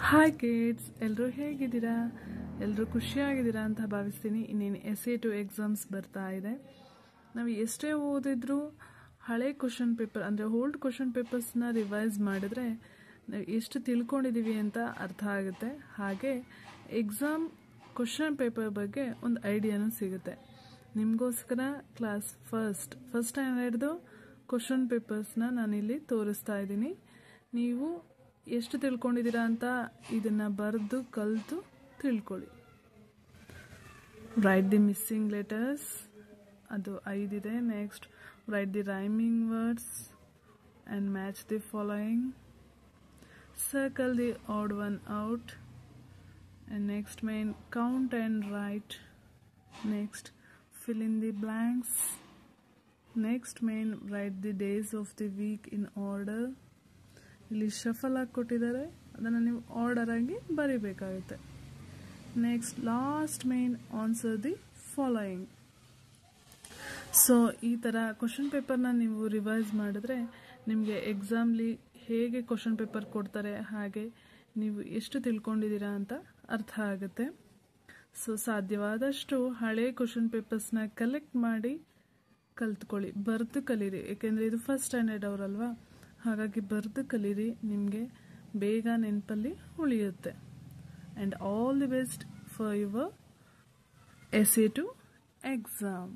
Hi kids, ಎಲ್ಲರೂ ಹೇಗಿದ್ದೀರಾ? ಎಲ್ಲರೂ ಖುಷಿಯಾಗಿದ್ದೀರಾ ಅಂತ ಭಾವಿಸ್ತೀನಿ. ಇನ್ನೇನು SA2 ಎಕ್ಸಾಮ್ಸ್ ಬರ್ತಾ ಇದೆ. ನಾವು ಎಷ್ಟೇ ಓದಿದ್ರೂ ಹಳೆ ಕ್ವಶನ್ ಪೇಪರ್ ಅಂದರೆ ಓಲ್ಡ್ ಕ್ವಶನ್ ಪೇಪರ್ಸ್ನ ರಿವೈಸ್ ಮಾಡಿದ್ರೆ ನಾವು ಎಷ್ಟು ತಿಳ್ಕೊಂಡಿದ್ದೀವಿ ಅಂತ ಅರ್ಥ ಆಗುತ್ತೆ. ಹಾಗೆ ಎಕ್ಸಾಮ್ ಕ್ವಶನ್ ಪೇಪರ್ ಬಗ್ಗೆ ಒಂದು ಐಡಿಯಾನೂ ಸಿಗುತ್ತೆ. ನಿಮಗೋಸ್ಕರ ಕ್ಲಾಸ್ ಫಸ್ಟ್ ಸ್ಟ್ಯಾಂಡರ್ಡ್ದು ಕ್ವಶನ್ ಪೇಪರ್ಸ್ನ ನಾನಿಲ್ಲಿ ತೋರಿಸ್ತಾ ಇದ್ದೀನಿ. ನೀವು ಎಷ್ಟು ತಿಳ್ಕೊಂಡಿದ್ದೀರಾ ಅಂತ ಇದನ್ನು ಬರೆದು ಕಲಿತು ತಿಳ್ಕೊಳ್ಳಿ. ರೈಟ್ ದಿ ಮಿಸ್ಸಿಂಗ್ ಲೆಟರ್ಸ್, ಅದು 5 ಇದೆ. Next write the rhyming words and match the following. Circle the odd one out. And next main count and write. Next fill in the blanks. Next main write the days of the week in order. ಇಲ್ಲಿ shuffle ಆಗಿ ಕೊಟ್ಟಿದ್ದಾರೆ, ಅದನ್ನು ನೀವು order ಆಗಿ ಬರೀಬೇಕಾಗುತ್ತೆ. Next last main answer the following. So ಈ ಥರ question ಪೇಪರ್ನ ನೀವು ರಿವೈಸ್ ಮಾಡಿದ್ರೆ ನಿಮಗೆ ಎಕ್ಸಾಮ್ಲಿ ಹೇಗೆ ಕ್ವಶನ್ ಪೇಪರ್ ಕೊಡ್ತಾರೆ ಹಾಗೆ ನೀವು ಎಷ್ಟು ತಿಳ್ಕೊಂಡಿದ್ದೀರಾ ಅಂತ ಅರ್ಥ ಆಗುತ್ತೆ. ಸೊ ಸಾಧ್ಯವಾದಷ್ಟು ಹಳೆ ಕ್ವಶನ್ ಪೇಪರ್ಸ್ನ ಕಲೆಕ್ಟ್ ಮಾಡಿ ಕಲ್ತ್ಕೊಳ್ಳಿ, ಬರೆದು ಕಲೀರಿ. ಏಕೆಂದರೆ ಇದು ಫಸ್ಟ್ ಸ್ಟ್ಯಾಂಡರ್ಡ್ ಅವರಲ್ವಾ, ಹಾಗಾಗಿ ಬರೆದು ಕಲೀರಿ, ನಿಮಗೆ ಬೇಗ ನೆನಪಲ್ಲಿ ಉಳಿಯುತ್ತೆ. And all the best for your SA2 exam.